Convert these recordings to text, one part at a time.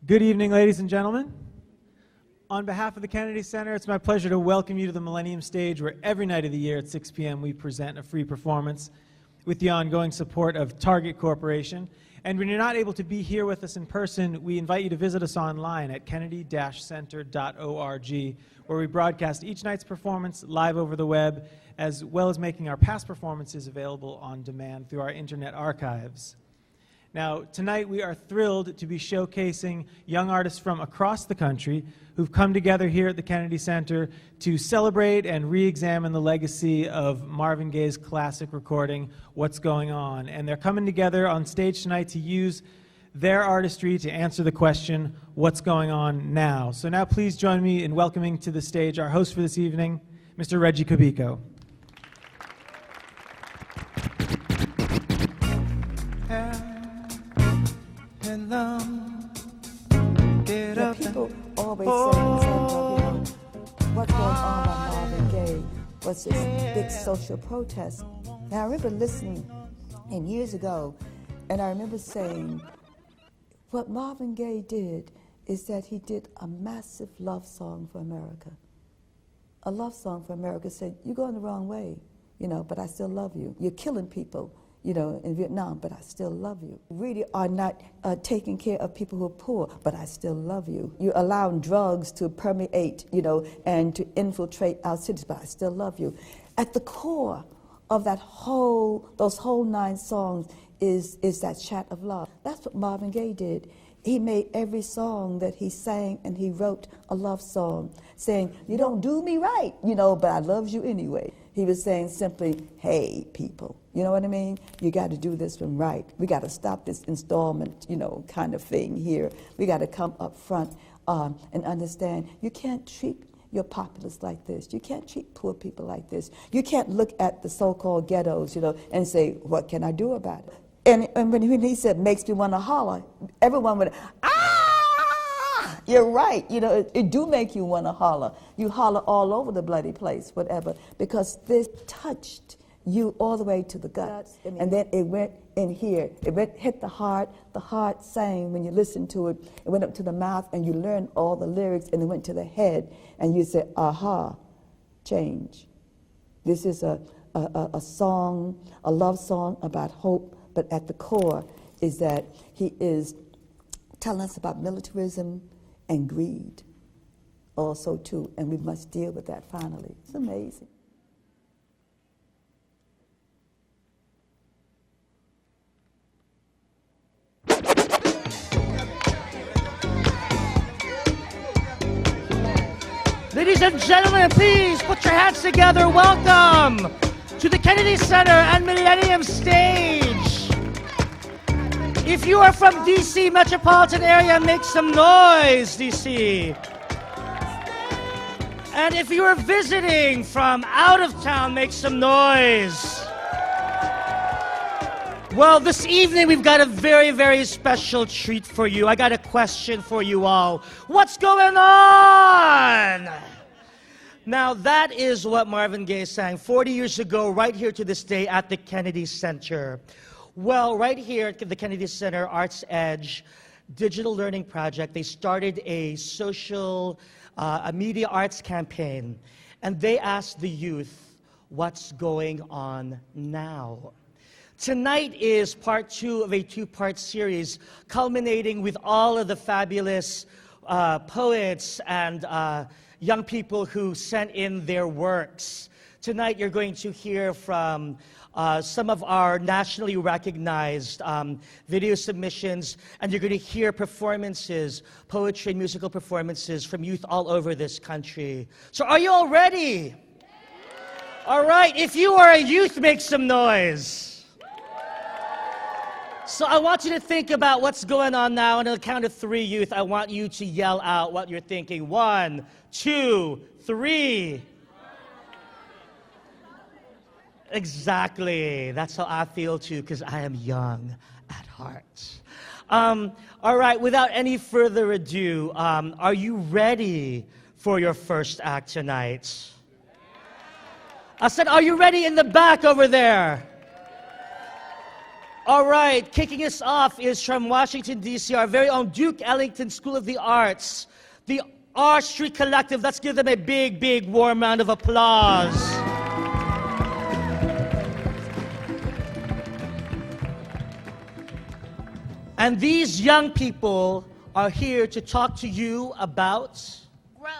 Good evening, ladies and gentlemen. On behalf of the Kennedy Center, it's my pleasure to welcome you to the Millennium stage, where every night of the year at 6 p.m. we present a free performance with the ongoing support of Target Corporation. And when you're not able to be here with us in person, we invite you to visit us online at kennedy-center.org, where we broadcast each night's performance live over the web, as well as making our past performances available on demand through our internet archives. Now, tonight we are thrilled to be showcasing young artists from across the country who've come together here at the Kennedy Center to celebrate and re-examine the legacy of Marvin Gaye's classic recording, What's Going On? And they're coming together on stage tonight to use their artistry to answer the question, what's going on now? So now please join me in welcoming to the stage our host for this evening, Mr. Reggie Kibiko. People always say, what's going on by Marvin Gaye was this big social protest. Now, I remember listening years ago, and I remember saying, what Marvin Gaye did is that he did a massive love song for America. A love song for America. Said, you're going the wrong way, but I still love you. You're killing people, in Vietnam, but I still love you. You really are not taking care of people who are poor, but I still love you. You're allowing drugs to permeate, and to infiltrate our cities, but I still love you. At the core of those whole 9 songs is that chat of love. That's what Marvin Gaye did. He made every song that he sang, and he wrote a love song saying, you don't do me right, but I love you anyway. He was saying simply, hey, people, you know what I mean? You got to do this one right. We got to stop this installment, kind of thing here. We got to come up front and understand you can't treat your populace like this. You can't treat poor people like this. You can't look at the so-called ghettos, and say, what can I do about it? And when he said, makes me want to holler, everyone would, you're right. It do make you want to holler. You holler all over the bloody place, whatever, because this touched you all the way to the gut. And then it went in here. It hit the heart. The heart sang when you listened to it. It went up to the mouth, and you learned all the lyrics, and it went to the head, and you said, aha, change. This is a song, a love song about hope, but at the core is that he is telling us about militarism and greed also too, and we must deal with that finally. It's amazing. Ladies and gentlemen, please put your hands together. Welcome to the Kennedy Center and Millennium stage. If you are from DC metropolitan area, make some noise, DC. And if you are visiting from out of town, make some noise. Well, this evening we've got a very, very special treat for you. I got a question for you all. What's going on? Now, that is what Marvin Gaye sang 40 years ago, right here to this day at the Kennedy Center. Well, right here at the Kennedy Center Arts Edge Digital Learning Project, they started a social media arts campaign, and they asked the youth, what's going on now? Tonight is part 2 of a 2-part series, culminating with all of the fabulous poets and young people who sent in their works. Tonight you're going to hear from some of our nationally recognized video submissions, and you're going to hear performances, poetry and musical performances from youth all over this country. So are you all ready? All right, if you are a youth, make some noise. So I want you to think about what's going on now, and on the count of 3, youth, I want you to yell out what you're thinking. 1, 2, 3. Exactly. That's how I feel too, because I am young at heart. All right, without any further ado, are you ready for your first act tonight? I said, are you ready in the back over there? All right, kicking us off is from Washington, D.C., our very own Duke Ellington School of the Arts, the R Street Collective. Let's give them a big, big, warm round of applause. And these young people are here to talk to you about growth,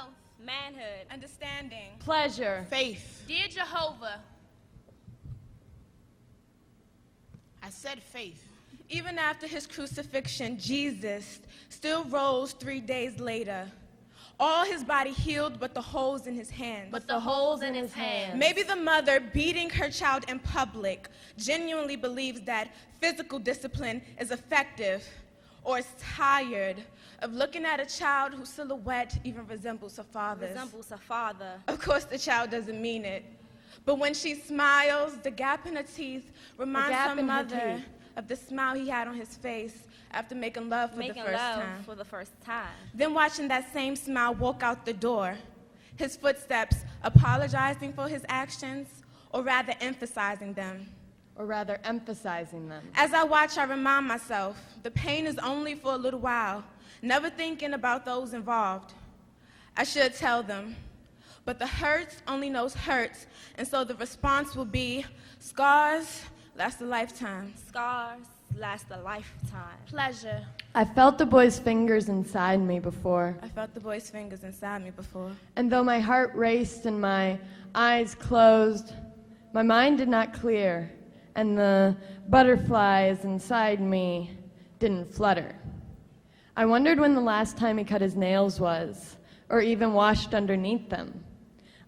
manhood, understanding, pleasure, faith. Dear Jehovah, I said faith. Even after his crucifixion, Jesus still rose 3 days later. All his body healed but the holes in his hands. but the holes in his hands. Maybe the mother beating her child in public genuinely believes that physical discipline is effective, or is tired of looking at a child whose silhouette even resembles her father's. resembles a father. Of course, the child doesn't mean it. But when she smiles, the gap in her teeth reminds her mother of the smile he had on his face after making love for the first time. Then watching that same smile walk out the door, his footsteps apologizing for his actions, or rather emphasizing them. Or rather, emphasizing them. As I watch, I remind myself, the pain is only for a little while, never thinking about those involved. I should tell them, but the hurt only knows hurt, and so the response will be, scars last a lifetime. Scars last a lifetime. Pleasure. I felt the boy's fingers inside me before, I felt the boy's fingers inside me before. and though my heart raced and my eyes closed, my mind did not clear, and the butterflies inside me didn't flutter. I wondered when the last time he cut his nails was, or even washed underneath them.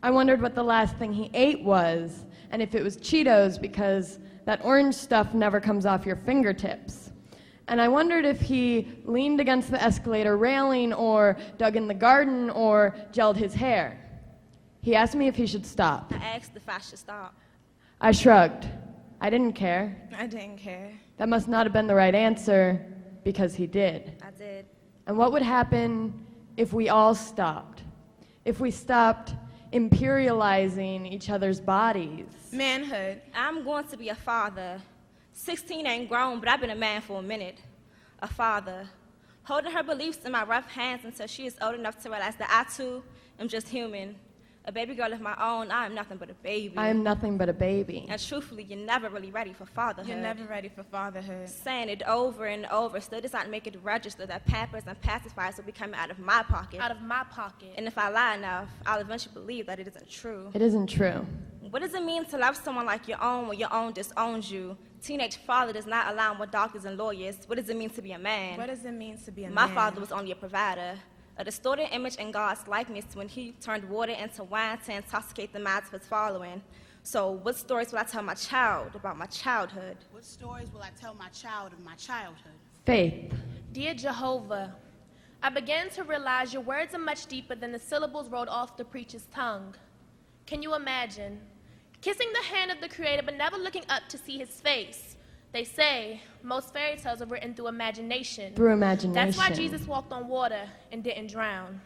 I wondered what the last thing he ate was, and if it was Cheetos, because that orange stuff never comes off your fingertips. And I wondered if he leaned against the escalator railing, or dug in the garden, or gelled his hair. He asked me if he should stop. I asked if I should stop. I shrugged. I didn't care. I didn't care. That must not have been the right answer, because he did. I did. And what would happen if we all stopped? If we stopped imperializing each other's bodies? Manhood. I'm going to be a father. 16 ain't grown, but I've been a man for a minute. A father. Holding her beliefs in my rough hands until she is old enough to realize that I too am just human. A baby girl of my own, I am nothing but a baby. I am nothing but a baby. And truthfully, you're never really ready for fatherhood. You're never ready for fatherhood. Saying it over and over still does not make it register that Pampers and pacifiers will be coming out of my pocket. Out of my pocket. And if I lie enough, I'll eventually believe that it isn't true. It isn't true. What does it mean to love someone like your own when your own disowns you? Teenage father does not align with doctors and lawyers. What does it mean to be a man? What does it mean to be a man? My father was only a provider. A distorted image in God's likeness when he turned water into wine to intoxicate the minds of his following. So what stories will I tell my child about my childhood? What stories will I tell my child of my childhood? Faith. Dear Jehovah, I began to realize your words are much deeper than the syllables rolled off the preacher's tongue. Can you imagine? Kissing the hand of the Creator but never looking up to see his face. They say most fairy tales are written through imagination. Through imagination. That's why Jesus walked on water and didn't drown.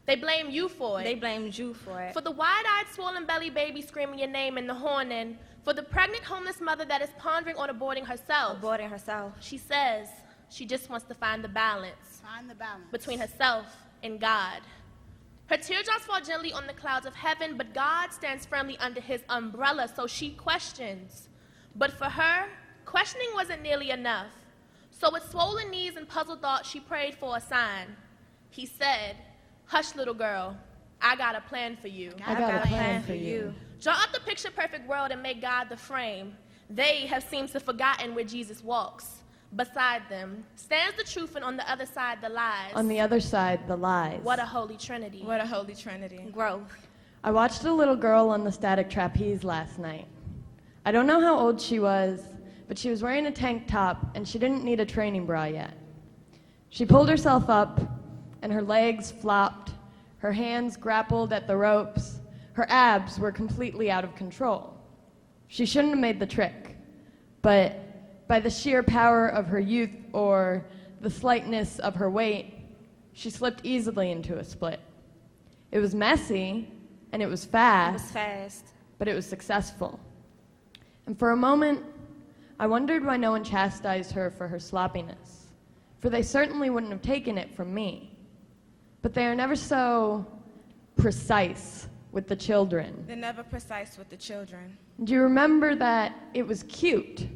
They blame you for it. They blamed you for it. For the wide-eyed, swollen belly baby screaming your name in the horning. For the pregnant, homeless mother that is pondering on aborting herself. Aborting herself. She says she just wants to find the balance. Find the balance. Between herself and God. Her teardrops fall gently on the clouds of heaven, but God stands firmly under his umbrella, so she questions. But for her, questioning wasn't nearly enough. So with swollen knees and puzzled thoughts, she prayed for a sign. He said, hush, little girl, I got a plan for you. I got a plan for you. Draw up the picture-perfect world and make God the frame. They have seemed to have forgotten where Jesus walks. Beside them stands the truth, and on the other side, the lies. On the other side, the lies. What a holy trinity. What a holy trinity. Growth. I watched a little girl on the static trapeze last night. I don't know how old she was, but she was wearing a tank top, and she didn't need a training bra yet. She pulled herself up, and her legs flopped, her hands grappled at the ropes, her abs were completely out of control. She shouldn't have made the trick, but by the sheer power of her youth or the slightness of her weight, she slipped easily into a split. It was messy, and it was fast, It was fast. but it was successful. And for a moment, I wondered why no one chastised her for her sloppiness, for they certainly wouldn't have taken it from me. But they are never so precise with the children. They're never precise with the children. Do you remember that it was cute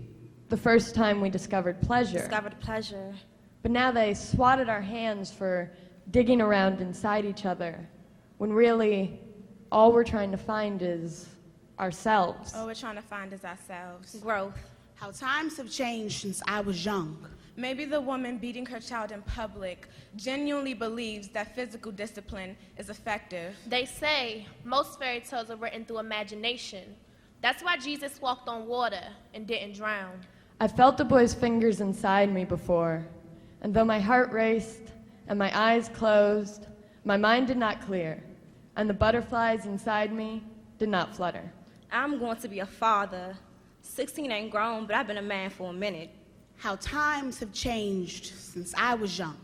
the first time we discovered pleasure? Discovered pleasure. But now they swatted our hands for digging around inside each other, when really all we're trying to find is ourselves. All we're trying to find is ourselves. Growth. How times have changed since I was young. Maybe the woman beating her child in public genuinely believes that physical discipline is effective. They say most fairy tales are written through imagination. That's why Jesus walked on water and didn't drown. I felt a boy's fingers inside me before, and though my heart raced and my eyes closed, my mind did not clear, and the butterflies inside me did not flutter. I'm going to be a father. 16 ain't grown, but I've been a man for a minute. How times have changed since I was young.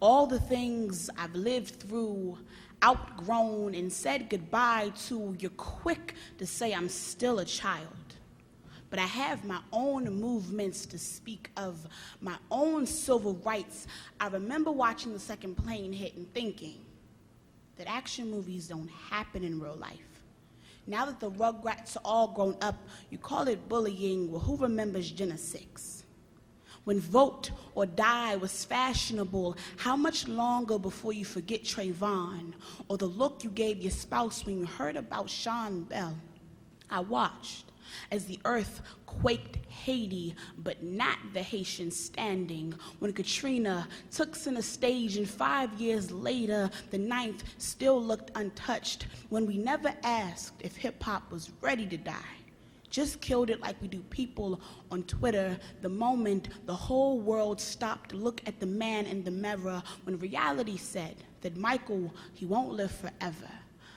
All the things I've lived through, outgrown, and said goodbye to, you're quick to say I'm still a child. But I have my own movements to speak of, my own civil rights. I remember watching the second plane hit and thinking that action movies don't happen in real life. Now that the Rugrats are all grown up, you call it bullying. Well, who remembers Jenna 6? When vote or die was fashionable, how much longer before you forget Trayvon or the look you gave your spouse when you heard about Sean Bell? I watched as the earth quaked Haiti, but not the Haitians standing. When Katrina took center stage and 5 years later, the 9th still looked untouched. When we never asked if hip-hop was ready to die. Just killed it like we do people on Twitter the moment the whole world stopped to look at the man in the mirror. When reality said that Michael, he won't live forever.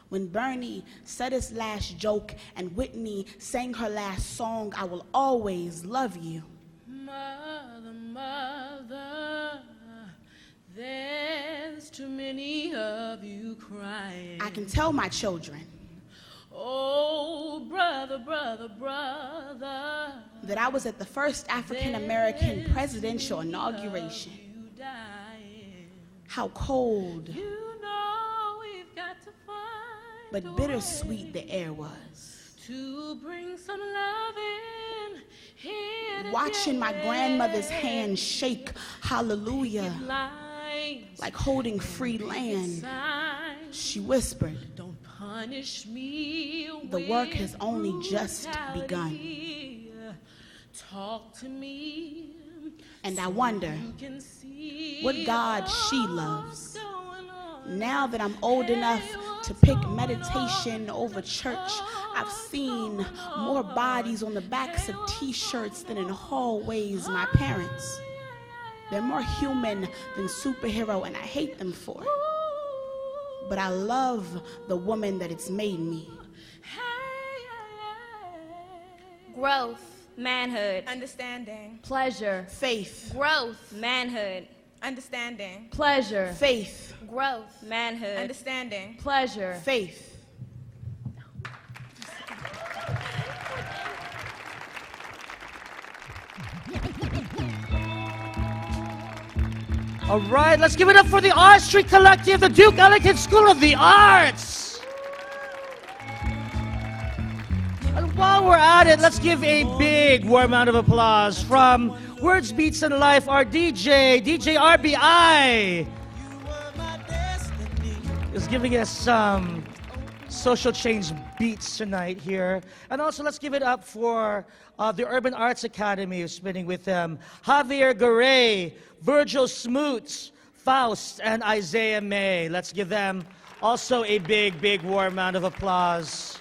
When Bernie said his last joke and Whitney sang her last song, I will always love you. Mother, mother, there's too many of you crying. I can tell my children. Oh, brother, brother, brother, that I was at the first African-American presidential inauguration. How cold. You know we've got to find but bittersweet the air was. To bring some love in here. Watching my grandmother's hand shake, hallelujah, like holding free land. She whispered, don't punish me. The work has only just begun. Talk to me. And I wonder what God she loves. Now that I'm old enough to pick meditation over church, I've seen more bodies on the backs of t-shirts than in hallways my parents. They're more human than superhero, and I hate them for it. But I love the woman that it's made me. Growth. Manhood. Understanding. Pleasure. Faith. Growth. Manhood. Understanding. Pleasure. Faith. Growth. Manhood. Understanding. Pleasure. Faith. All right, let's give it up for the Art Street Collective, the Duke Ellington School of the Arts. And while we're at it, let's give a big warm round of applause from Words, Beats, and Life, our DJ RBI, is giving us some social change beats tonight here. And also, let's give it up for the Urban Arts Academy, who's spinning with them, Javier Garay, Virgil Smoots, Faust, and Isaiah May. Let's give them also a big, big warm round of applause.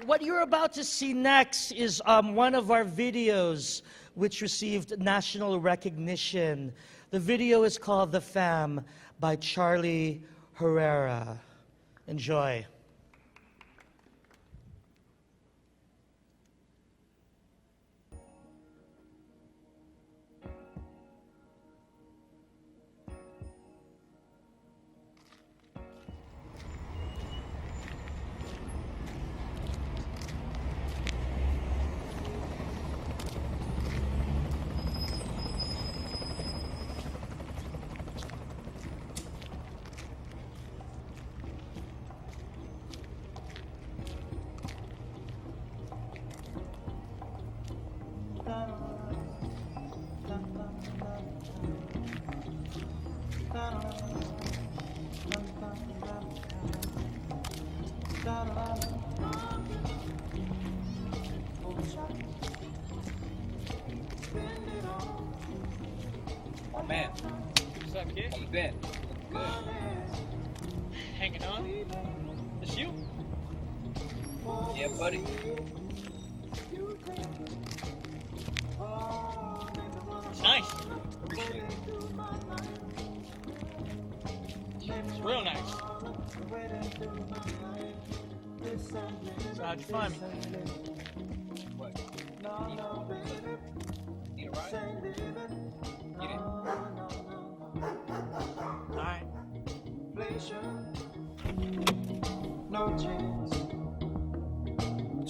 What you're about to see next is one of our videos which received national recognition. The video is called The Fam by Charlie Herrera. Enjoy. Oh man. What's up, kid? How you been? Good. Hanging on? It's you? Yeah, buddy. It's nice. Appreciate it. It's real nice. So how'd you find me? What? Need a ride? Get in. Alright. No chance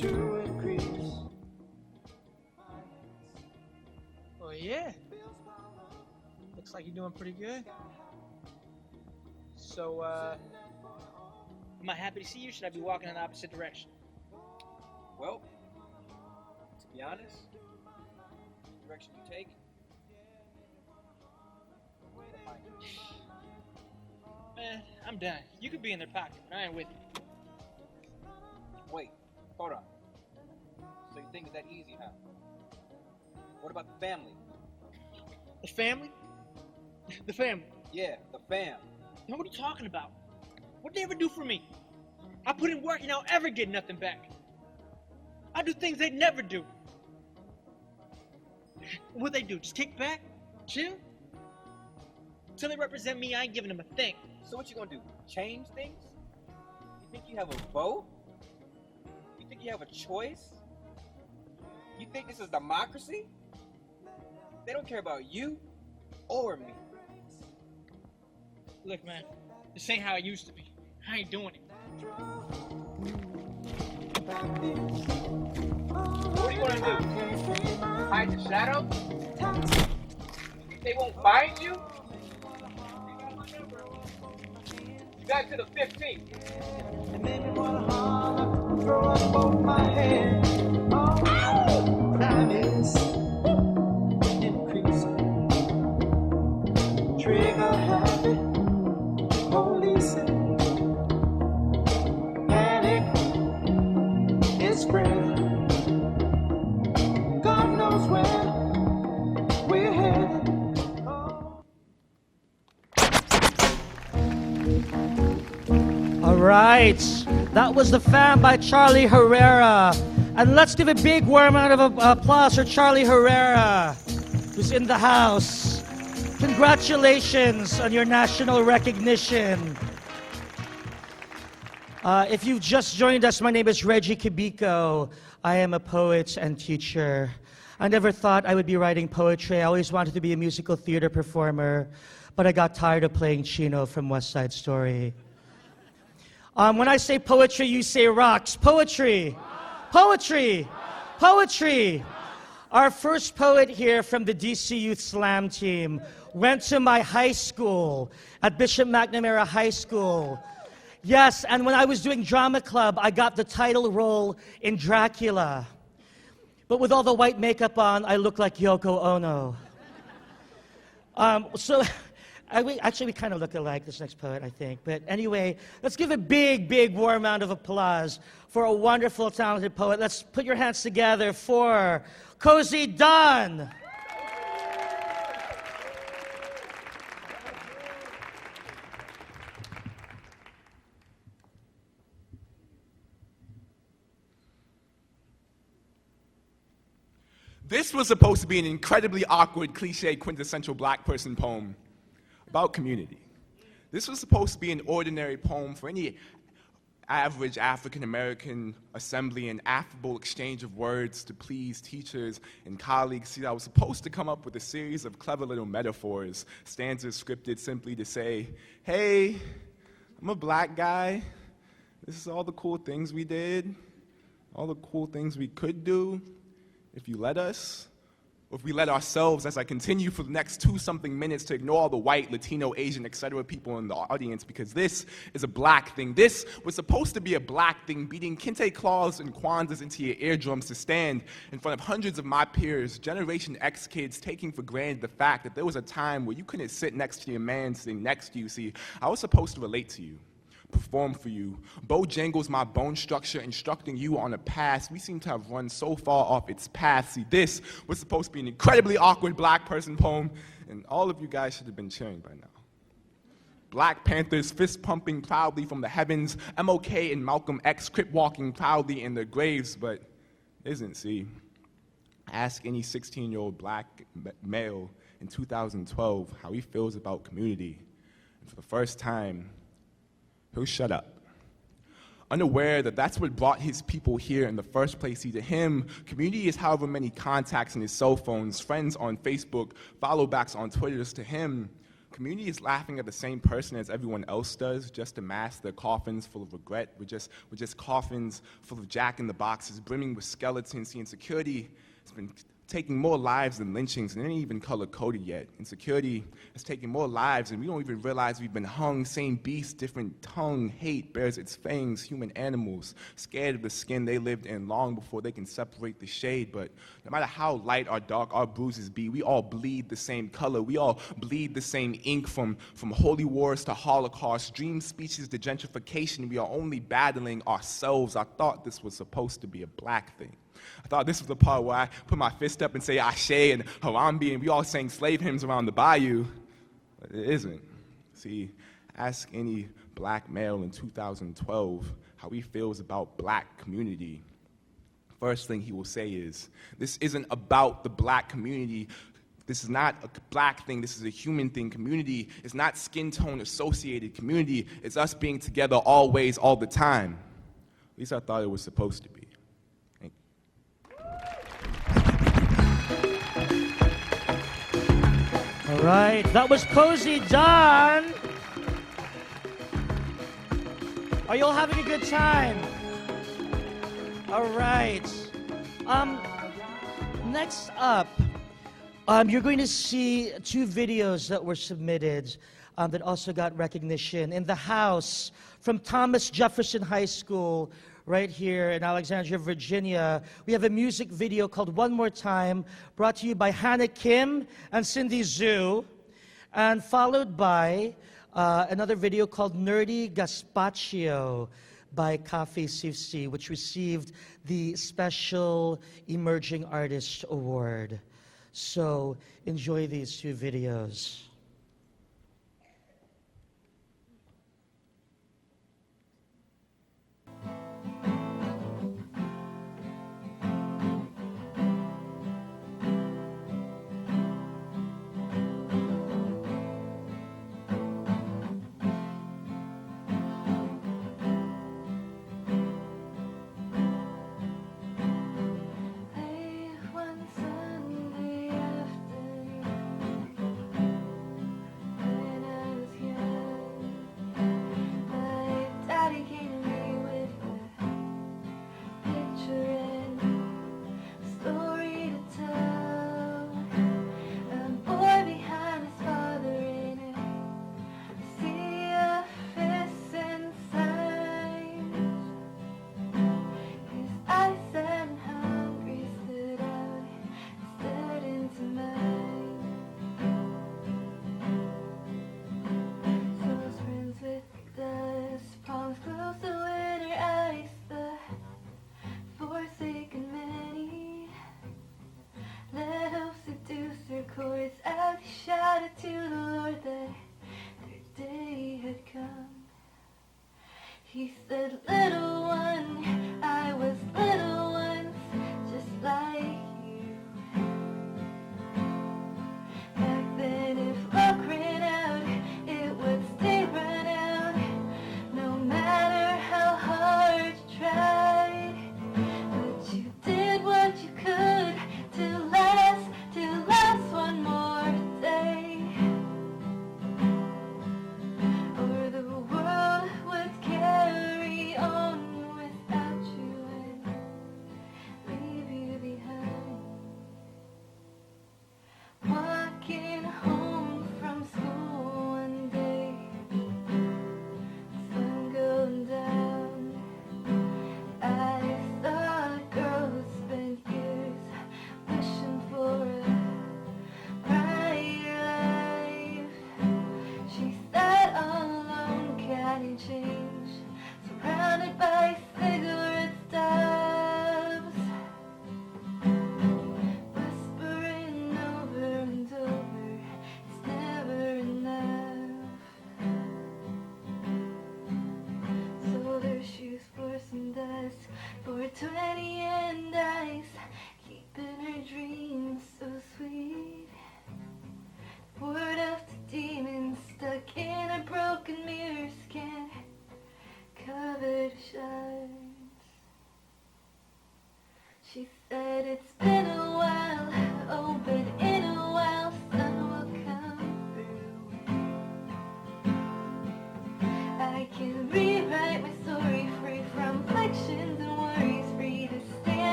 to increase. Well, yeah. Looks like you're doing pretty good. So, am I happy to see you? Should I be walking in the opposite direction? Well, to be honest, the direction you take, Man, I'm done. You could be in their pocket, but I ain't with you. wait, hold on. So you think it's that easy, huh? What about the family? The family? The family? Yeah, the fam. Now, what are you talking about? What'd they ever do for me? I put in work and I'll ever get nothing back. I do things they'd never do. What'd they do? Just kick back? Chill? Till they represent me, I ain't giving them a thing. So what you gonna do? Change things? You think you have a vote? You think you have a choice? You think this is democracy? They don't care about you or me. Look, man, this ain't how it used to be. I ain't doing it. What do you wanna do? Hide the shadow? They won't find you? You got to the 15th. It made me wanna holler, throw up both my hands. Oh, crime is increasing. Trigger happy, policing. Panic is spreading. God knows where we're headed. All right, that was The Fam by Charlie Herrera. And let's give a big warm round of applause for Charlie Herrera, who's in the house. Congratulations on your national recognition. If you've just joined us, my name is Reggie Kibiko. I am a poet and teacher. I never thought I would be writing poetry. I always wanted to be a musical theater performer, but I got tired of playing Chino from West Side Story. When I say poetry, you say rocks. Poetry. Poetry. Poetry. Our first poet here from the DC Youth Slam team went to my high school at Bishop McNamara High School. Yes, and when I was doing drama club, I got the title role in Dracula. But with all the white makeup on, I look like Yoko Ono. We kind of look alike, this next poet, I think. But anyway, let's give a big, big warm round of applause for a wonderful, talented poet. Let's put your hands together for Cozy Dunn. This was supposed to be an incredibly awkward, cliche, quintessential black person poem about community. This was supposed to be an ordinary poem for any average African-American assembly, an affable exchange of words to please teachers and colleagues. See, I was supposed to come up with a series of clever little metaphors, stanzas scripted simply to say, hey, I'm a black guy. This is all the cool things we did, all the cool things we could do, if you let us, or if we let ourselves, as I continue for the next 2-something minutes to ignore all the white, Latino, Asian, etc. people in the audience, because this is a black thing. This was supposed to be a black thing, beating kente claws and kwanzas into your eardrums to stand in front of hundreds of my peers, Generation X kids, taking for granted the fact that there was a time where you couldn't sit next to your man sitting next to you. See, I was supposed to relate to you. perform for you. Bojangles my bone structure, instructing you on a path. We seem to have run so far off its path. See, this was supposed to be an incredibly awkward black person poem, and all of you guys should have been cheering by now. Black Panthers fist pumping proudly from the heavens, MOK and Malcolm X crip walking proudly in their graves, but isn't, see. Ask any 16-year-old black male in 2012 how he feels about community, and for the first time, he'll shut up. Unaware that that's what brought his people here in the first place. See, to him, community is however many contacts in his cell phones, friends on Facebook, follow-backs on Twitter. To him, community is laughing at the same person as everyone else does, just to mask their coffins full of regret. We're just coffins full of jack-in-the-boxes, brimming with skeletons. See, insecurity has been taking more lives than lynchings, and it ain't even color-coded yet. Insecurity is taking more lives, and we don't even realize we've been hung. Same beast, different tongue. Hate bears its fangs. Human animals, scared of the skin they lived in long before they can separate the shade. But no matter how light or dark our bruises be, we all bleed the same color. We all bleed the same ink, from holy wars to Holocaust, dream speeches to gentrification. We are only battling ourselves. I thought this was supposed to be a black thing. I thought this was the part where I put my fist up and say Ashe and Harambe, and we all sang slave hymns around the bayou. But it isn't. See, ask any black male in 2012 how he feels about black community. First thing he will say is, this isn't about the black community. This is not a black thing, this is a human thing. Community is not skin tone associated. Community is us being together always, all the time. At least I thought it was supposed to be. All right, that was Cozy Don. Are you all having a good time? All right. Next up, you're going to see two videos that were submitted that also got recognition. In the house, from Thomas Jefferson High School, right here in Alexandria, Virginia, we have a music video called One More Time, brought to you by Hannah Kim and Cindy Zhu, and followed by another video called Nerdy Gazpacho by Cafe Sifsi, which received the Special Emerging Artist Award. So enjoy these two videos.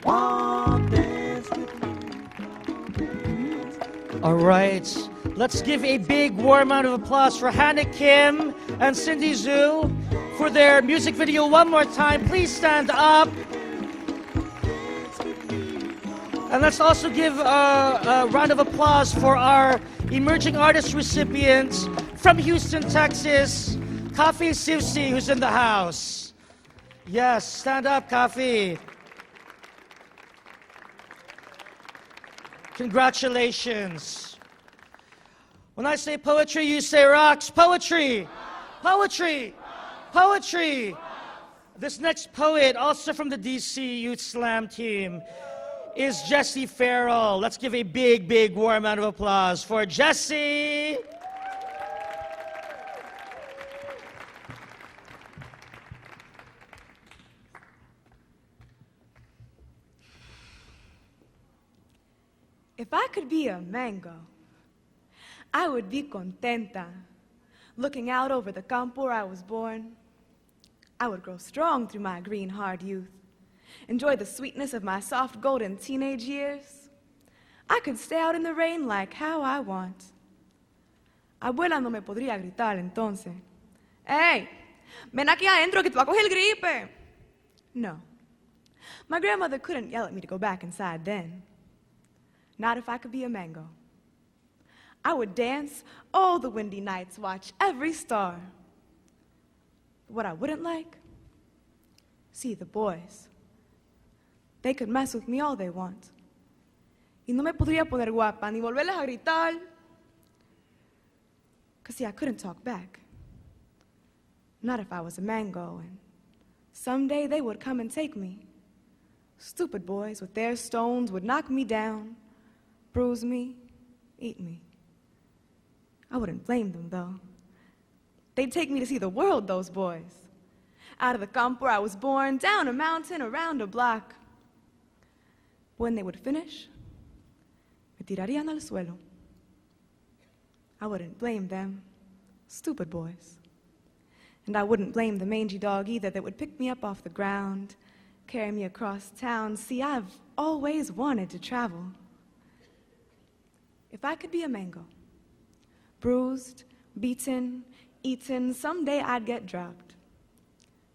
All right, let's give a big warm round of applause for Hannah Kim and Cindy Zhu for their music video one more time. Please stand up. And let's also give a round of applause for our emerging artist recipients from Houston, Texas, Kafi Sivsi, who's in the house. Yes, stand up, Kafi. Congratulations. When I say poetry, you say rocks. Poetry. Poetry. Poetry. This next poet, also from the DC Youth Slam team, is Jesse Farrell. Let's give a big, big warm round of applause for Jesse. If I could be a mango, I would be contenta. Looking out over the campo where I was born, I would grow strong through my green hard youth, enjoy the sweetness of my soft golden teenage years. I could stay out in the rain like how I want. Abuela no me podría gritar entonces, "Hey, ven aquí adentro que tú vas a coger el gripe." No, my grandmother couldn't yell at me to go back inside then. Not if I could be a mango. I would dance all the windy nights, watch every star. But what I wouldn't like? See the boys. They could mess with me all they want. Y no me podría poner guapa ni volverles a gritar. 'Cause see, I couldn't talk back. Not if I was a mango, and someday they would come and take me. Stupid boys with their stones would knock me down, bruise me, eat me. I wouldn't blame them, though. They'd take me to see the world, those boys. Out of the campo where I was born, down a mountain, around a block. When they would finish, me tirarían al suelo. I wouldn't blame them, stupid boys. And I wouldn't blame the mangy dog either that would pick me up off the ground, carry me across town. See, I've always wanted to travel. If I could be a mango, bruised, beaten, eaten, someday I'd get dropped,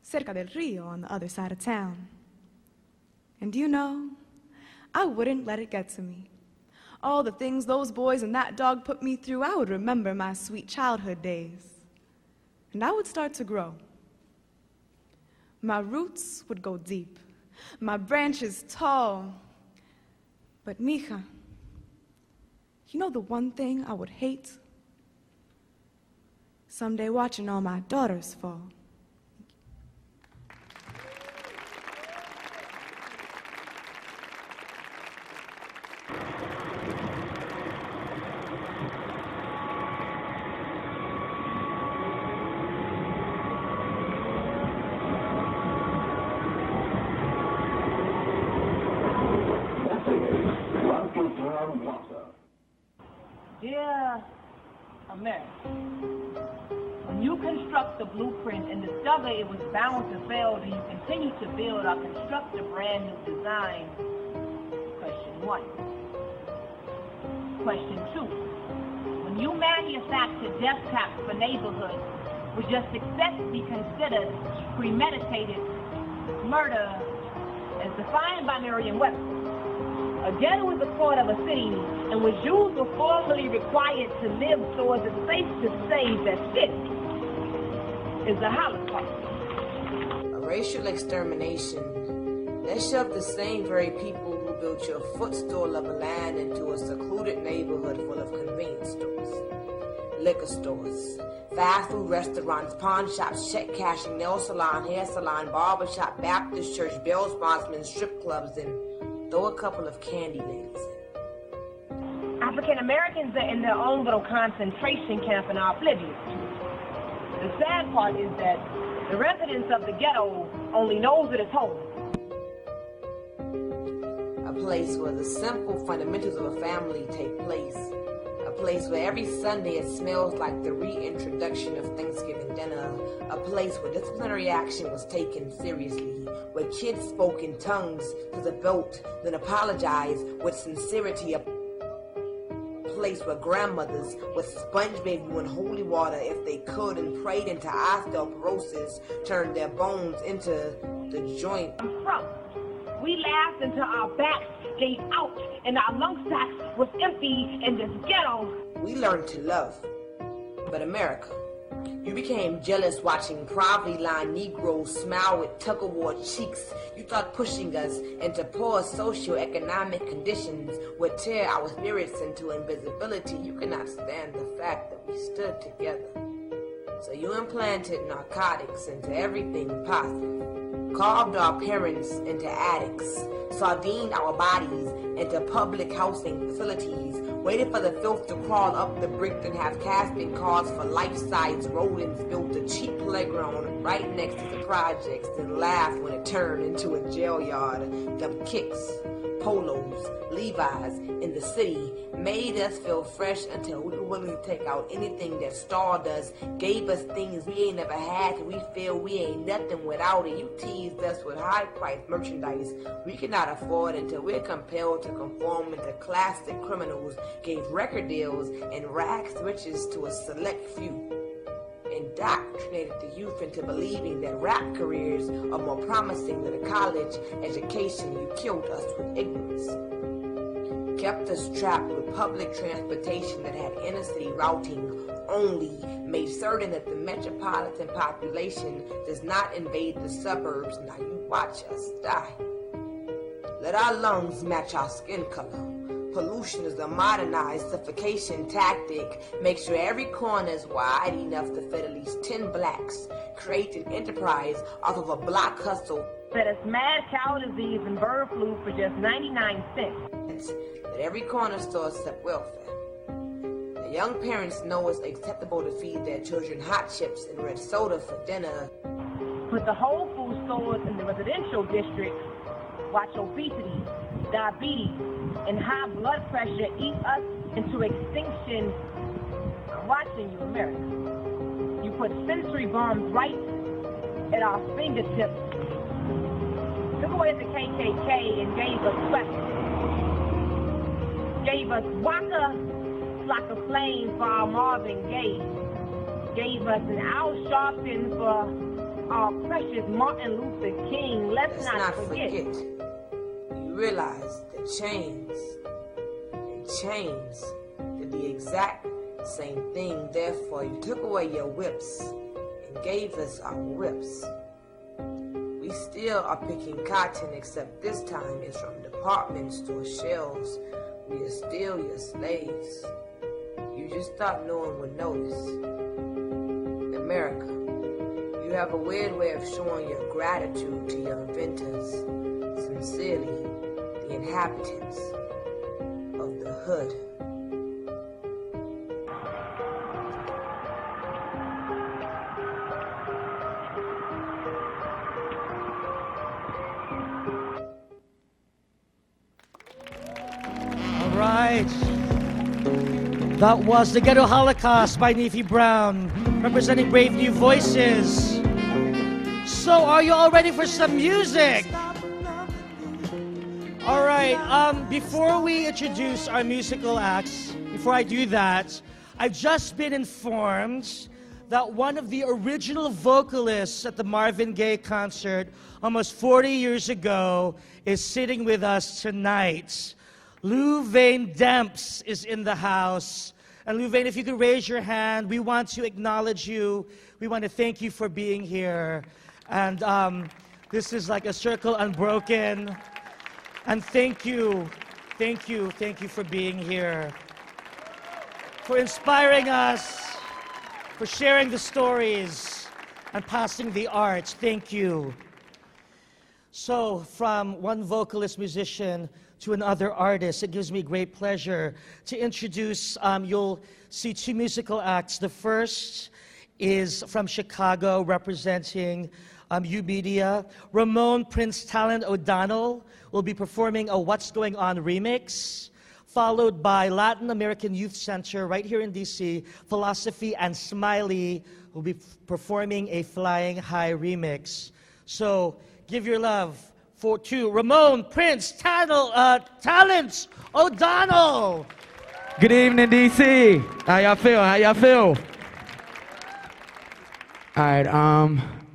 cerca del río on the other side of town. And you know, I wouldn't let it get to me. All the things those boys and that dog put me through, I would remember my sweet childhood days. And I would start to grow. My roots would go deep, my branches tall. But mija, you know the one thing I would hate? Someday watching all my daughters fall. Dear America, when you construct the blueprint and discover it was bound to fail, do you continue to build or construct a brand new design? Question 1. Question 2. When you manufacture death traps for neighborhoods, would your success be considered premeditated murder as defined by Merriam-Webster? A ghetto is a part of a city in which Jews were formally required to live so as it's safe to say that this is the Holocaust. A racial extermination that shoved the same very people who built your footstool of a land into a secluded neighborhood full of convenience stores, liquor stores, fast food restaurants, pawn shops, check cashing, nail salon, hair salon, barber shop, Baptist church, bail bondsmen, strip clubs, and throw a couple of candy lanes in. African Americans are in their own little concentration camp and are oblivious to it. The sad part is that the residents of the ghetto only knows it as home. A place where the simple fundamentals of a family take place. A A place where every Sunday it smells like the reintroduction of Thanksgiving dinner. A place where disciplinary action was taken seriously. Where kids spoke in tongues to the vote, then apologized with sincerity. A place where grandmothers would sponge baby in holy water if they could and prayed into osteoporosis, turned their bones into the joint. We laughed until our backs gave out and our lung sacks was empty in this ghetto. We learned to love. But America, you became jealous watching poverty-line Negroes smile with tug-of-war cheeks. You thought pushing us into poor socioeconomic conditions would tear our spirits into invisibility. You cannot stand the fact that we stood together. So you implanted narcotics into everything possible, carved our parents into addicts, sardined our bodies into public housing facilities, waited for the filth to crawl up the brick and have casting cars for life-size rodents, built a cheap playground right next to the projects, then laughed when it turned into a jail yard. Them kicks, polos, Levi's in the city made us feel fresh until we were willing to take out anything that stalled us, gave us things we ain't never had till we feel we ain't nothing without it. You teased us with high-priced merchandise we cannot afford until we're compelled to conform into classic criminals, gave record deals and rags riches to a select few. Indoctrinated the youth into believing that rap careers are more promising than a college education. You killed us with ignorance. Kept us trapped with public transportation that had inner city routing only, made certain that the metropolitan population does not invade the suburbs. Now you watch us die. Let our lungs match our skin color. Pollution is a modernized suffocation tactic. Make sure every corner is wide enough to fit at least 10 blacks. Create an enterprise off of a block hustle. Fed us mad cow disease and bird flu for just 99 cents. That every corner store accept welfare. The young parents know it's acceptable to feed their children hot chips and red soda for dinner. Put the Whole Food stores in the residential districts. Watch obesity, diabetes, and high blood pressure eat us into extinction. I'm watching you, America. You put sensory bombs right at our fingertips. Took away the KKK and gave us weapons. Gave us Waka Flock of Flame for our Marvin Gaye. Gave us an Al Sharpton for our precious Martin Luther King. Let's not forget. You realize that chains did the exact same thing. Therefore, you took away your whips and gave us our whips. We still are picking cotton, except this time it's from department store shelves. We are still your slaves. You just thought no one would notice. America, you have a weird way of showing your gratitude to your inventors. Sincerely, the inhabitants of the hood. All right. That was The Ghetto Holocaust by Neefy Brown, representing brave new voices. So, are you all ready for some music? All right, before we introduce our musical acts, before I do that, I've just been informed that one of the original vocalists at the Marvin Gaye concert almost 40 years ago is sitting with us tonight. Lou Vane Demps is in the house. And Lou Vane, if you could raise your hand, we want to acknowledge you. We want to thank you for being here. And this is like a circle unbroken. And thank you for being here, for inspiring us, for sharing the stories and passing the arts. Thank you. So, from one vocalist musician to another artist, it gives me great pleasure to introduce, you'll see two musical acts. The first is from Chicago, representing U-Media. Ramon Prince Talent O'Donnell will be performing a What's Going On remix, followed by Latin American Youth Center right here in DC, Philosophy and Smiley will be performing a Flying High remix. So give your love to Ramon Prince Talents O'Donnell. Good evening, DC. How y'all feel? How y'all feel? All right,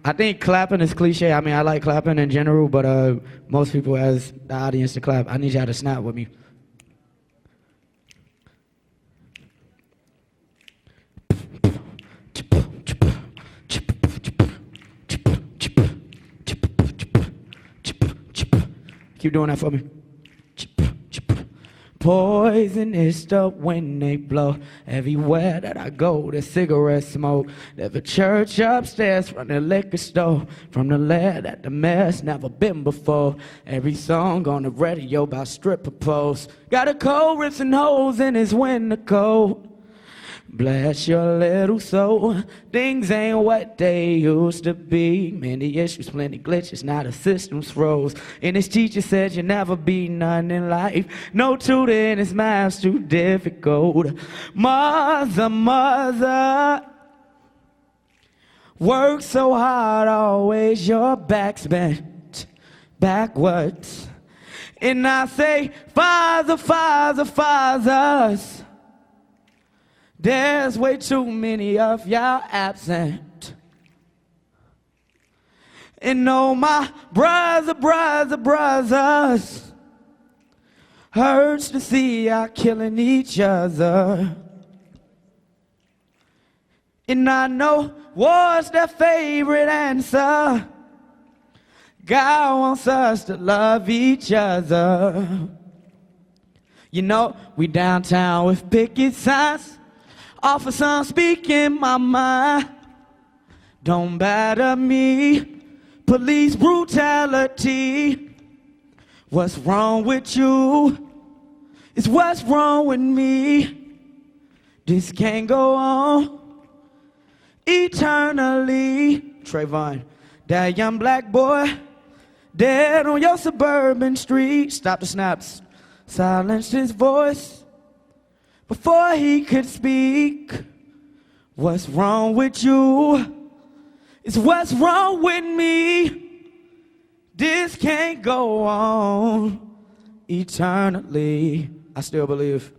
I think clapping is cliche. I mean, I like clapping in general, but most people ask the audience to clap. I need y'all to snap with me. Keep doing that for me. Poison is the wind they blow. Everywhere that I go, the cigarette smoke. There's a church upstairs from the liquor store. From the land that the mayor's never been before. Every song on the radio about stripper posts. Got a cold rips and holes in his winter coat. Bless your little soul. Things ain't what they used to be. Many issues, plenty glitches, now the system's froze. And his teacher said you'll never be none in life. No tutor in his math's too difficult. Mother, work so hard, always your back's bent backwards. And I say, Father, fathers. There's way too many of y'all absent. And oh, my brothers, hurts to see y'all killing each other. And I know war's their favorite answer. God wants us to love each other. You know, we downtown with picket signs. Officer, speaking my mind. Don't batter me. Police brutality. What's wrong with you? It's what's wrong with me. This can't go on eternally. Trayvon, that young black boy dead on your suburban street. Stop the snaps. Silenced his voice before he could speak. What's wrong with you? It's what's wrong with me. This can't go on eternally. I still believe.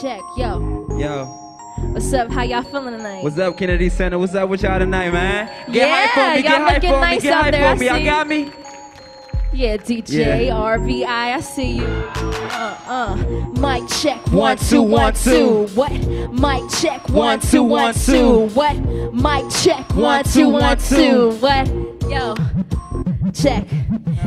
Check, yo. What's up? How y'all feeling tonight? What's up, Kennedy Center? What's up with y'all tonight, man? Get Yeah, hype for me, y'all get hype looking for me, nice get out hype there, for me. I Y'all see. got me? Yeah, DJ, Yeah. RVI, I see you. Mic check, 1 2 1 2. What? Mic check, 1 2 1 2. What? Mic check, 1 2 1 2. What? Yo. Check.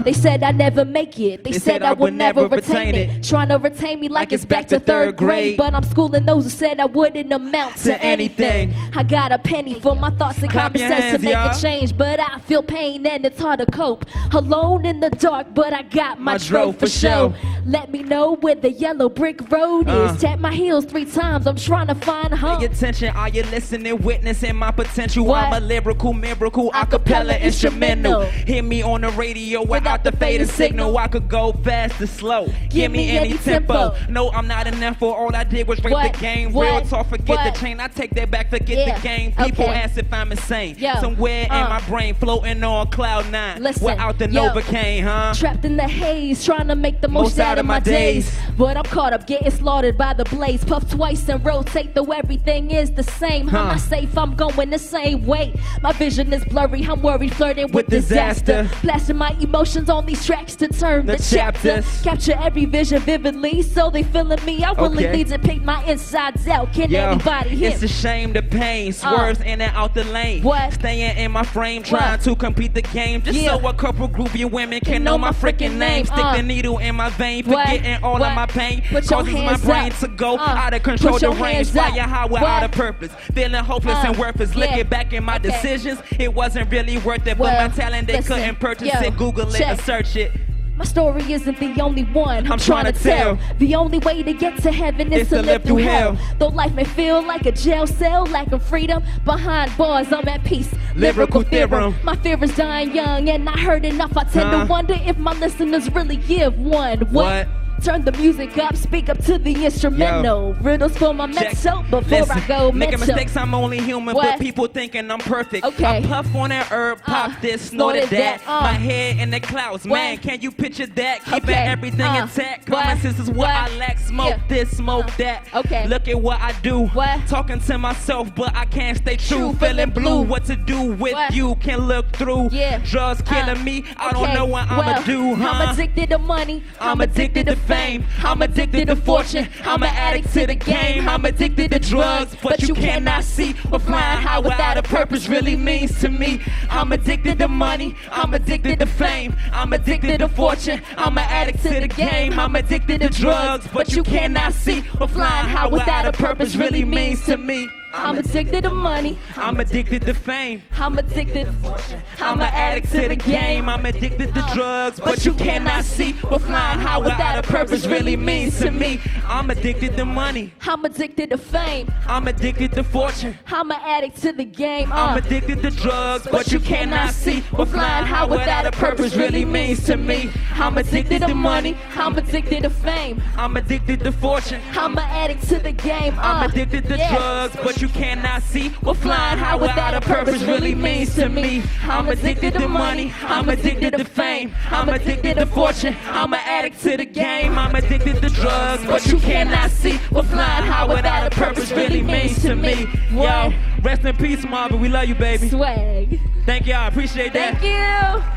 They said I'd never make it. They said I would never retain it. Trying to retain me like it's back to third grade. But I'm schooling those who said I wouldn't amount to anything. I got a penny for my thoughts and Clap common your sense hands, to make y'all. a change. But I feel pain and it's hard to cope. Alone in the dark, but I got my dro for show. Let me know where the yellow brick road is. Tap my heels 3 times. I'm trying to find home. Pay attention, are you listening, witnessing my potential? I'm a lyrical miracle, acapella instrumental. Hear me on the radio without the fading signal. I could go fast or slow. Give me any tempo. No, I'm not an info. All I did was rape the game. Real talk, forget the chain. I take that back, forget the game. People ask if I'm insane. Somewhere in my brain, floating on cloud 9. Where out the Novocaine, huh? Trapped in the haze, trying to make the most out of my days. But I'm caught up getting slaughtered by the blaze. Puff twice and rotate, though everything is the same. I'm not safe, I'm going the same way. My vision is blurry, I'm worried, flirting with disaster. Blasting my emotions on these tracks to turn the chapter. Capture every vision vividly, so they feeling me. I really need to paint my insides out. Can anybody hear It's a shame, the pain swerves in and out the lane. Staying in my frame, trying to compete the game. Just so a couple groupie women can know my freaking name. Stick the needle in my vein, forgetting all of my pain. Causes my brain to go out of control. The range, fire high without a purpose. Feeling hopeless and worthless. Looking back at my decisions, it wasn't really worth it. But my talent, they couldn't purchase it. Google it or search it. My story isn't the only one I'm trying to tell. The only way to get to heaven is to live through hell. Though life may feel like a jail cell, lacking freedom, behind bars I'm at peace. Lyrical theorem. My fear is dying young, and I heard enough. I tend to wonder if my listeners really give one. What? Turn the music up, speak up to the instrumental. Riddles for my mezzo before I go making mental. mistakes, I'm only human, but people thinking I'm perfect. I puff on that herb, pop this, snorted that. My head in the clouds, man, can you picture that? Keeping everything intact, common sense is what I lack. Smoke this, smoke that. Look at what I do. Talking to myself, but I can't stay true. Feeling blue, what to do with you can look through. Drugs killing me, I don't know what I'ma do, I'm addicted to money, I'm addicted to fame, I'm addicted to fortune, I'm an addict to the game, I'm addicted to drugs, but you cannot see what flying high without a purpose really means to me. I'm addicted to money, I'm addicted to fame, I'm addicted to fortune, I'm an addict to the game, I'm addicted to drugs, but you cannot see what flying high without a purpose really means to me. I'm addicted to money, I'm addicted to fame, I'm addicted to fortune, I'm an addict to the game, I'm addicted to drugs, but you cannot see what flying high without a purpose really means to me. I'm addicted to money, I'm addicted to fame, I'm addicted to fortune, I'm an addict to the game, I'm addicted to drugs, but you cannot see what flying high without a purpose really means to me. I'm addicted to money, I'm addicted to fame, I'm addicted to fortune, I'm an addict to the game, I'm addicted to drugs, but you cannot see what flying high without a purpose really means to me. I'm addicted to money, I'm addicted to fame, I'm addicted to fortune, I'm an addict to the game, I'm addicted to drugs, but you cannot see what flying high without a purpose really means to me. Yo, rest in peace, Marvin. We love you, baby. Swag. Thank y'all. Appreciate that. Thank you.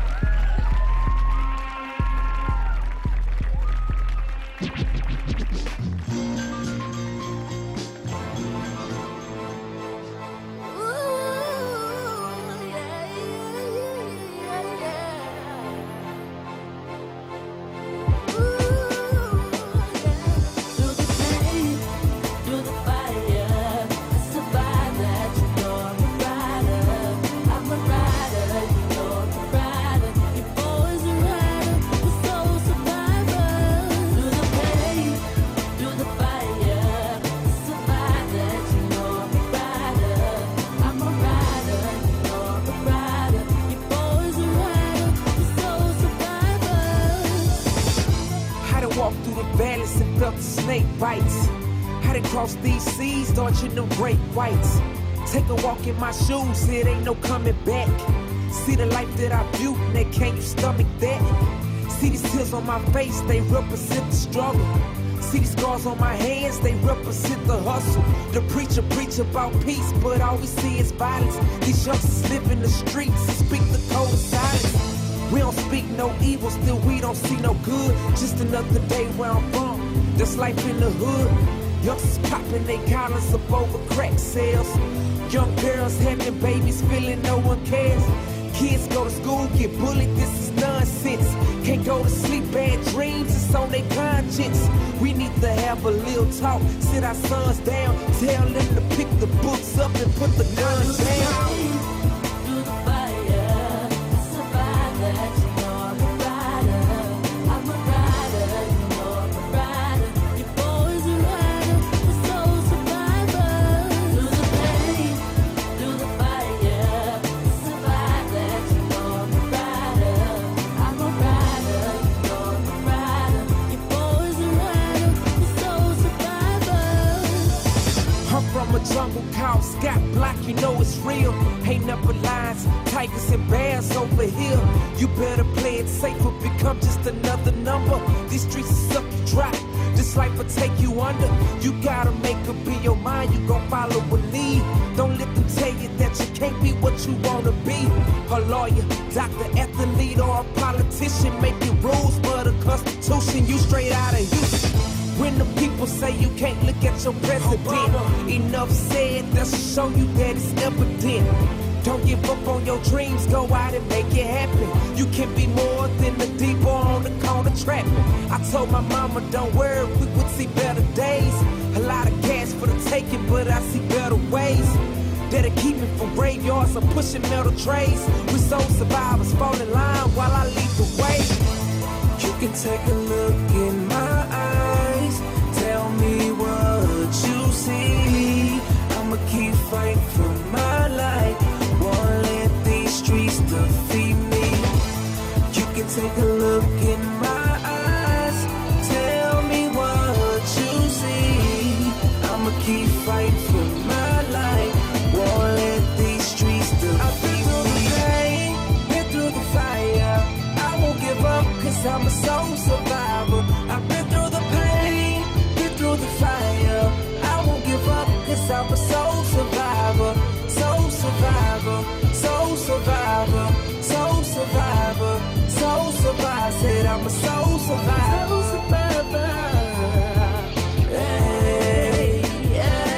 These seas, dodging them great whites. Take a walk in my shoes, it ain't no coming back. See the life that I built, and can you stomach that? See these tears on my face, they represent the struggle. See these scars on my hands, they represent the hustle. The preacher preach about peace, but all we see is violence. These youngsters live in the streets and speak the code of silence. We don't speak no evil, still we don't see no good. Just another day where I'm from, that's life in the hood. Youngsters popping they collars up over crack sales. Young girls having babies feeling no one cares. Kids go to school, get bullied, this is nonsense. Can't go to sleep, bad dreams, it's on their conscience. We need to have a little talk, sit our sons down, tell them to pick the books up and put the guns down. Jungle cow, Scott Block, you know it's real. Ain't number lines, tigers and bears over here. You better play it safe or become just another number. These streets will suck you dry, this life will take you under. You gotta make up in your mind, you gon' follow a lead. Don't let them tell you that you can't be what you wanna be. A lawyer, doctor, athlete, or a politician making rules for the Constitution. You straight out of Houston. When the people say you can't look at your president, enough said, that's to show you that it's evident. Don't give up on your dreams, go out and make it happen. You can be more than the deep or on the corner trapping. I told my mama, don't worry, we would see better days. A lot of cash for the taking, but I see better ways. That'll keep me from graveyards or pushing metal trays. We soul survivors, fall in line while I lead the way. You can take a look in my eyes. Tell me what you see. I'ma keep fighting for my life. Won't let these streets defeat me. You can take a look in my eyes. Tell me what you see. I'ma keep fighting for my life. Won't let these streets defeat me. Been through the fire. I won't give up, cause I'm a soul survivor. I've been through the pain, been through the fire. I won't give up, cause I'm a soul survivor. Soul survivor, soul survivor, soul survivor, soul survivor. Said I'm a soul survivor. Soul survivor. Hey, hey, hey.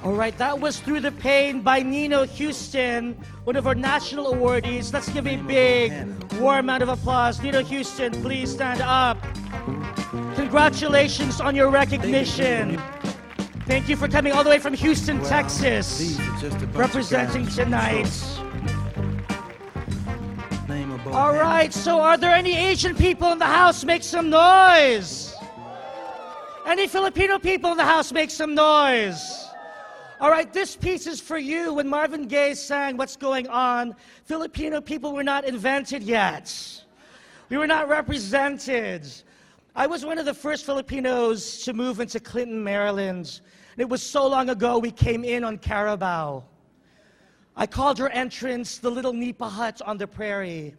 All right, that was Through the Pain by Nino Houston, one of our national awardees. Let's give a big, warm round of applause. Nino Houston, please stand up. Congratulations on your recognition. Thank you for coming all the way from Houston, Texas, representing tonight. All right, so are there any Asian people in the house? Make some noise. Any Filipino people in the house? Make some noise. All right, this piece is for you. When Marvin Gaye sang What's Going On, Filipino people were not invented yet. We were not represented. I was one of the first Filipinos to move into Clinton, Maryland. And it was so long ago we came in on Carabao. I called our entrance the little Nipa hut on the prairie.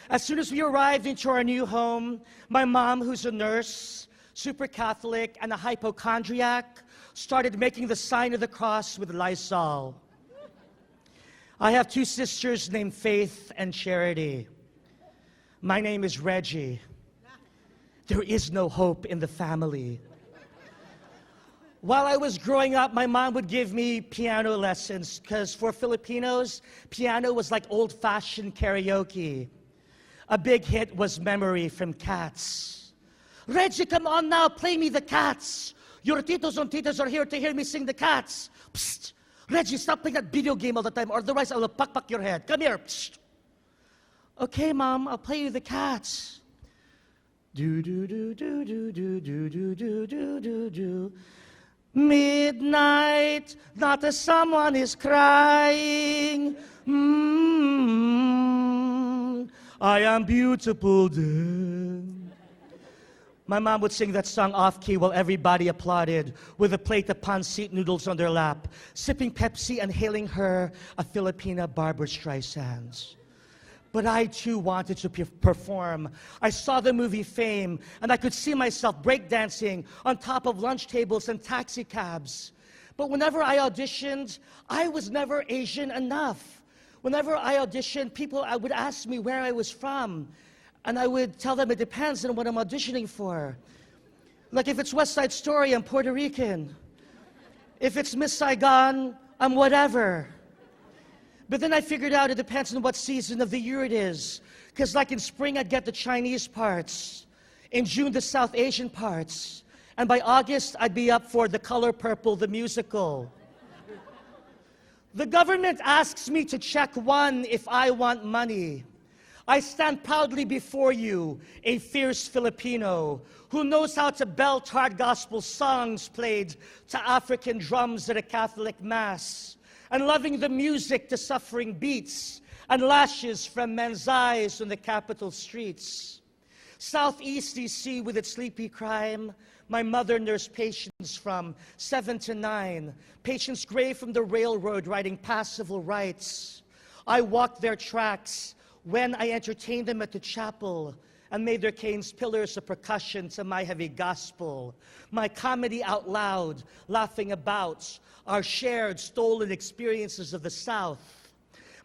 As soon as we arrived into our new home, my mom, who's a nurse, super Catholic, and a hypochondriac, started making the sign of the cross with Lysol. I have two sisters named Faith and Charity. My name is Reggie. There is no hope in the family. While I was growing up, my mom would give me piano lessons because for Filipinos, piano was like old-fashioned karaoke. A big hit was Memory from Cats. Reggie, come on now, play me the Cats. Your titos and titas are here to hear me sing the Cats. Psst. Reggie, stop playing that video game all the time, or otherwise I will pack your head. Come here. Psst. Okay, Mom, I'll play you the Cats. Do do do do do do do do do do do do. Midnight, not as someone is crying. I am beautiful then. My mom would sing that song off-key while everybody applauded with a plate of pancit noodles on their lap, sipping Pepsi and hailing her a Filipina Barbra Streisand. But I too wanted to perform. I saw the movie Fame, and I could see myself breakdancing on top of lunch tables and taxi cabs. But whenever I auditioned, I was never Asian enough. Whenever I auditioned, people would ask me where I was from. And I would tell them it depends on what I'm auditioning for. Like if it's West Side Story, I'm Puerto Rican. If it's Miss Saigon, I'm whatever. But then I figured out it depends on what season of the year it is. Because like in spring, I'd get the Chinese parts. In June, the South Asian parts. And by August, I'd be up for The Color Purple, the musical. The government asks me to check one if I want money. I stand proudly before you, a fierce Filipino who knows how to belt hard gospel songs played to African drums at a Catholic mass, and loving the music to suffering beats and lashes from men's eyes on the capital streets. Southeast DC with its sleepy crime, my mother nursed patients from 7 to 9, patients gray from the railroad writing past civil rights. I walked their tracks when I entertained them at the chapel and made their canes pillars of percussion to my heavy gospel. My comedy out loud, laughing about our shared stolen experiences of the South.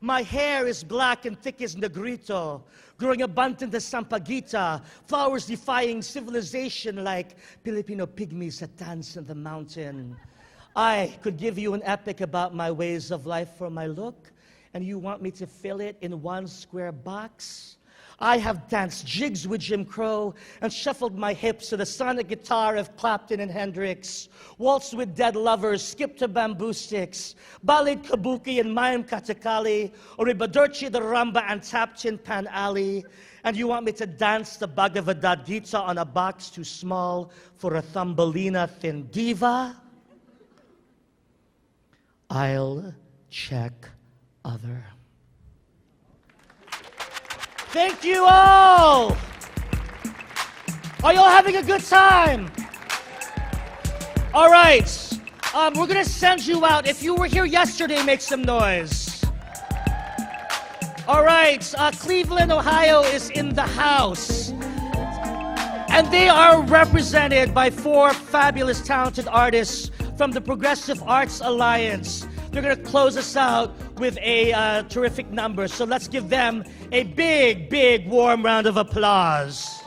My hair is black and thick as negrito, growing abundant as sampaguita, flowers defying civilization like Filipino pygmies that dance in the mountain. I could give you an epic about my ways of life for my look, and you want me to fill it in one square box? I have danced jigs with Jim Crow and shuffled my hips to the sonic guitar of Clapton and Hendrix, waltzed with dead lovers, skipped to bamboo sticks, ballet kabuki and Mayam Katakali, or Ribadurchi the Ramba and tapped in Pan Alley. And you want me to dance the Bhagavad Gita on a box too small for a Thumbelina thin diva? I'll check other. Thank you all! Are you all having a good time? All right, we're gonna send you out. If you were here yesterday, make some noise. All right, Cleveland, Ohio is in the house. And they are represented by 4 fabulous, talented artists from the Progressive Arts Alliance. They're going to close us out with a terrific number. So let's give them a big, big, warm round of applause.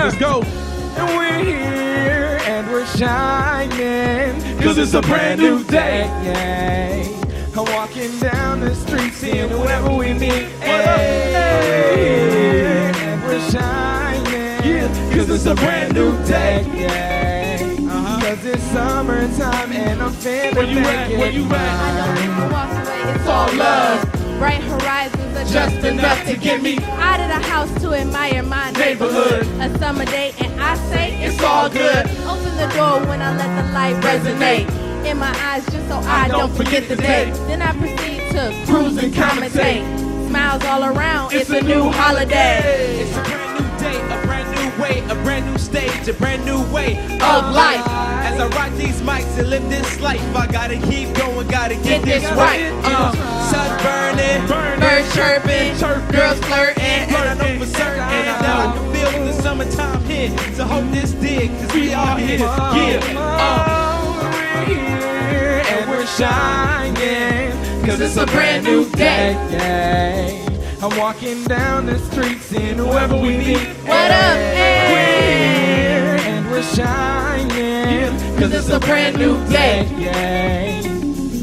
Let's go. And we're here and we're shining, 'cause it's a brand new day. I'm walking down the street, seeing whoever we meet. Hey, and we're shining, 'cause it's a brand new day. 'Cause it's summertime and I'm finna Where you make at? it Where you mine. at? I know people walk away, it's all love. Bright horizons are Just enough to get me out of the house to admire my neighborhood. A summer day and I say It's all good. Open the door when I let the light resonate in my eyes just so I don't forget the day. Then I proceed to cruise and commentate. Smiles all around, it's a new holiday. It's a brand new day, a brand new way, a brand new stage, a brand new way of life. As I rock these mics and live this life, I gotta keep going, gotta get this right. Sun burning, birds chirping, girls flirting, and I know for certain that I can feel the summertime here. So hope this dig, 'cause we all here. We're here and we're shining, 'cause it's a brand new day. I'm walking down the street, seeing whoever we meet. What up, hey? We're here and we're shining, 'cause it's a brand new day.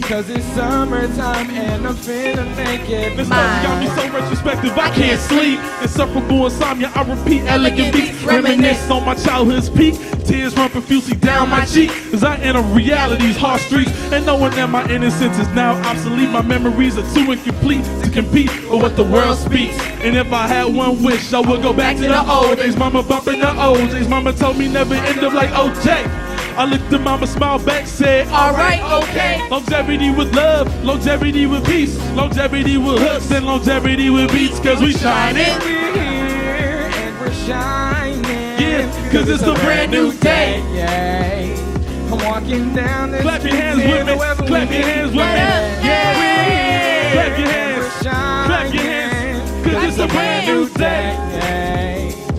'Cause it's summertime and I'm finna make it This mine. song got me so retrospective, I can't sleep. Insufferable insomnia, I repeat elegant beats. Reminisce on my childhood's peak. Tears run profusely down my cheek as I enter reality's harsh streets. And knowing that my innocence is now obsolete, my memories are too incomplete to compete with what the world speaks. And if I had one wish, I would go back to the old days. Mama bumping the old days. Mama told me never end up like OJ. I looked at mama, smiled back, said, alright, okay. Longevity with love, longevity with peace, longevity with hooks, and longevity with beats, 'cause we shining. We're here and we're shining, Yeah, 'cause it's a brand new day. I'm walking down the Clap street, your hands with me, whoever clap we your meet. hands with me. Yeah, we're here Clap your hands, and we're shining, clap your hands, 'cause it's a brand new day.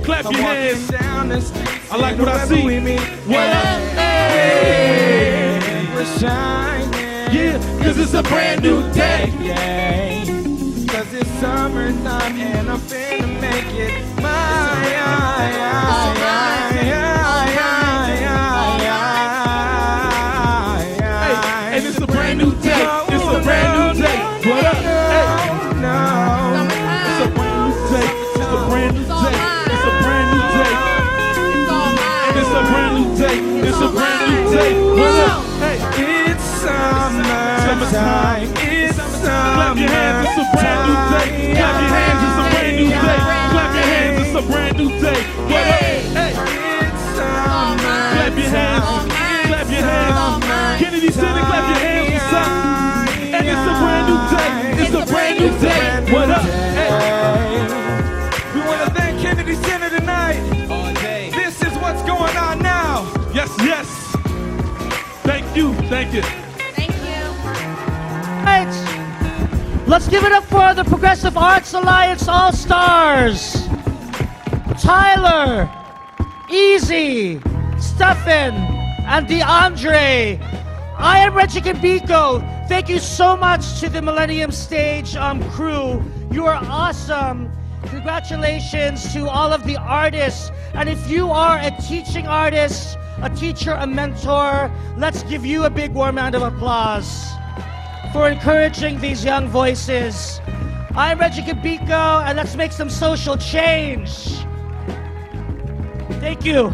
Clap your hands. Down the street, I like what I whoever see. we meet. What up? Hey, and we're shining, Yeah, 'cause it's a brand new day. 'Cause it's summertime and I'm finna make it mine. And it's a brand new day. It's a brand new day. What up? Hey. It's a brand new day. It's a brand new day. It's a brand new day. And it's a brand new day. It's a brand new day. What up? Hey. It's summertime. summertime. It's summertime. Clap your hands, it's a brand new day. Clap your hands, it's a brand new day. Clap your hands, it's a brand new day. What up? Hey. Clap your hands. Clap your hands. Kennedy Center, clap your hands for something. And it's a brand new day. It's a brand new day. What up? Hey. We want to thank Kennedy Center tonight. This is what's going on now. Yes, yes. Thank you. Thank you. Right. Let's give it up for the Progressive Arts Alliance All-Stars. Tyler, Easy, Stefan, and DeAndre. I am Reggie Kibiko. Thank you so much to the Millennium Stage crew. You are awesome. Congratulations to all of the artists. And if you are a teaching artist, a teacher, a mentor, let's give you a big warm round of applause for encouraging these young voices. I'm Reggie Kibiko, and let's make some social change. Thank you.